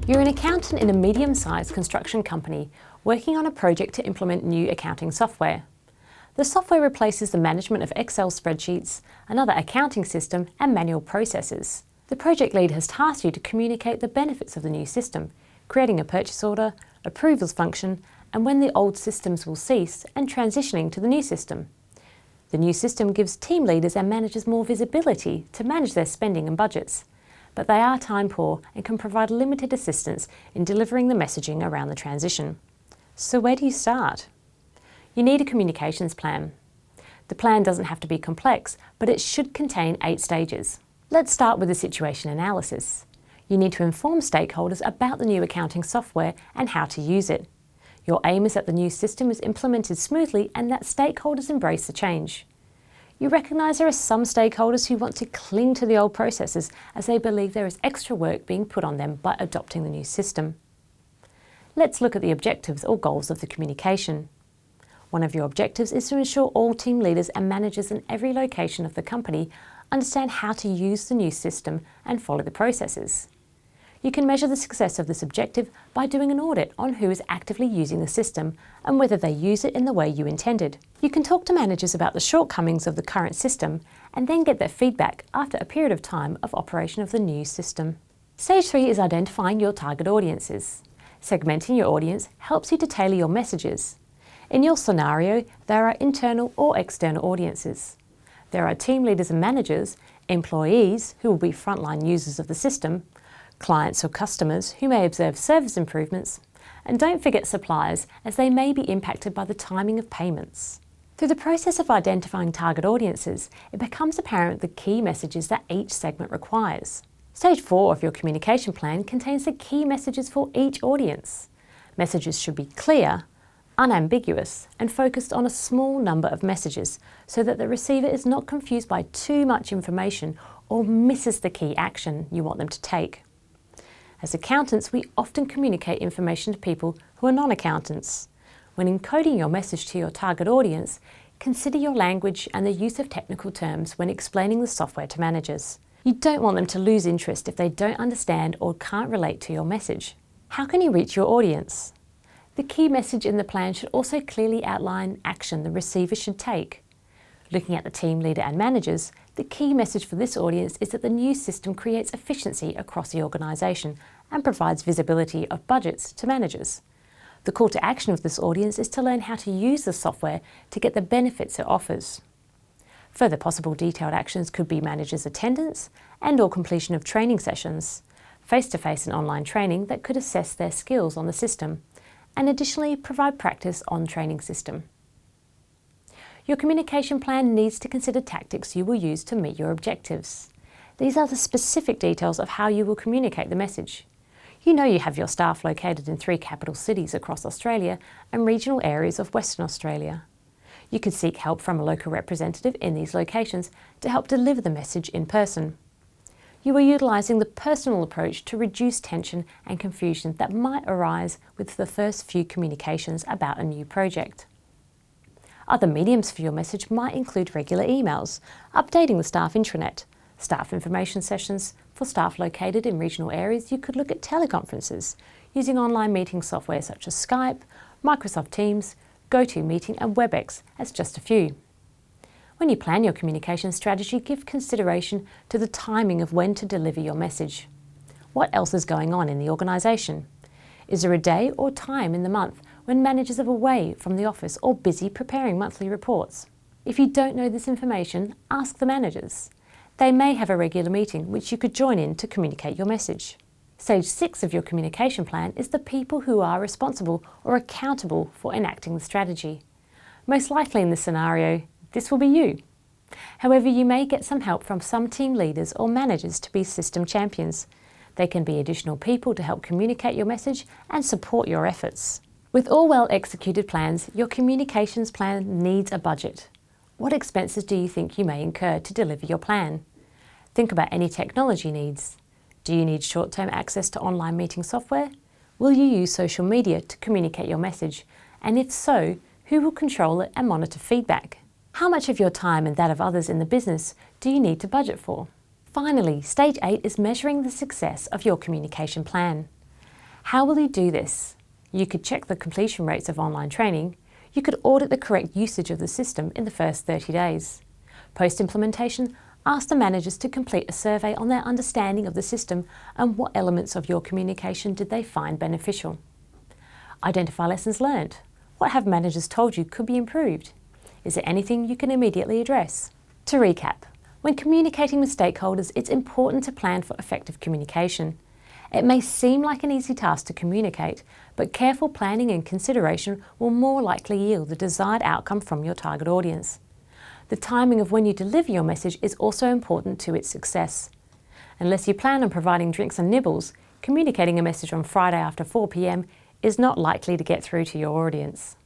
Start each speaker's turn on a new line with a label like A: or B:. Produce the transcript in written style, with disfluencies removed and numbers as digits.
A: You're an accountant in a medium-sized construction company working on a project to implement new accounting software. The software replaces the management of Excel spreadsheets, another accounting system, and manual processes. The project lead has tasked you to communicate the benefits of the new system, creating a purchase order, approvals function, and when the old systems will cease, and transitioning to the new system. The new system gives team leaders and managers more visibility to manage their spending and budgets, but they are time poor and can provide limited assistance in delivering the messaging around the transition. So where do you start? You need a communications plan. The plan doesn't have to be complex, but it should contain 8 stages. Let's start with the situation analysis. You need to inform stakeholders about the new accounting software and how to use it. Your aim is that the new system is implemented smoothly and that stakeholders embrace the change. You recognise there are some stakeholders who want to cling to the old processes as they believe there is extra work being put on them by adopting the new system. Let's look at the objectives or goals of the communication. One of your objectives is to ensure all team leaders and managers in every location of the company understand how to use the new system and follow the processes. You can measure the success of this objective by doing an audit on who is actively using the system and whether they use it in the way you intended. You can talk to managers about the shortcomings of the current system and then get their feedback after a period of time of operation of the new system. Stage 3 is identifying your target audiences. Segmenting your audience helps you to tailor your messages. In your scenario, there are internal or external audiences. There are team leaders and managers, employees who will be frontline users of the system, clients or customers who may observe service improvements, and don't forget suppliers as they may be impacted by the timing of payments. Through the process of identifying target audiences, it becomes apparent the key messages that each segment requires. Stage 4 of your communication plan contains the key messages for each audience. Messages should be clear, unambiguous, and focused on a small number of messages so that the receiver is not confused by too much information or misses the key action you want them to take. As accountants, we often communicate information to people who are non-accountants. When encoding your message to your target audience, consider your language and the use of technical terms when explaining the software to managers. You don't want them to lose interest if they don't understand or can't relate to your message. How can you reach your audience? The key message in the plan should also clearly outline action the receiver should take. Looking at the team leader and managers, the key message for this audience is that the new system creates efficiency across the organisation and provides visibility of budgets to managers. The call to action of this audience is to learn how to use the software to get the benefits it offers. Further possible detailed actions could be managers' attendance and/or completion of training sessions, face-to-face and online training that could assess their skills on the system, and additionally provide practice on training system. Your communication plan needs to consider tactics you will use to meet your objectives. These are the specific details of how you will communicate the message. You know you have your staff located in 3 capital cities across Australia and regional areas of Western Australia. You could seek help from a local representative in these locations to help deliver the message in person. You are utilising the personal approach to reduce tension and confusion that might arise with the first few communications about a new project. Other mediums for your message might include regular emails, updating the staff intranet, staff information sessions. For staff located in regional areas, you could look at teleconferences, using online meeting software such as Skype, Microsoft Teams, GoToMeeting and WebEx as just a few. When you plan your communication strategy, give consideration to the timing of when to deliver your message. What else is going on in the organisation? Is there a day or time in the month when managers are away from the office or busy preparing monthly reports? If you don't know this information, ask the managers. They may have a regular meeting which you could join in to communicate your message. Stage 6 of your communication plan is the people who are responsible or accountable for enacting the strategy. Most likely in this scenario, this will be you. However, you may get some help from some team leaders or managers to be system champions. They can be additional people to help communicate your message and support your efforts. With all well-executed plans, your communications plan needs a budget. What expenses do you think you may incur to deliver your plan? Think about any technology needs. Do you need short-term access to online meeting software? Will you use social media to communicate your message? And if so, who will control it and monitor feedback? How much of your time and that of others in the business do you need to budget for? Finally, stage 8 is measuring the success of your communication plan. How will you do this? You could check the completion rates of online training. You could audit the correct usage of the system in the first 30 days. Post-implementation, ask the managers to complete a survey on their understanding of the system and what elements of your communication did they find beneficial. Identify lessons learned. What have managers told you could be improved? Is there anything you can immediately address? To recap, when communicating with stakeholders, it's important to plan for effective communication. It may seem like an easy task to communicate, but careful planning and consideration will more likely yield the desired outcome from your target audience. The timing of when you deliver your message is also important to its success. Unless you plan on providing drinks and nibbles, communicating a message on Friday after 4 p.m. is not likely to get through to your audience.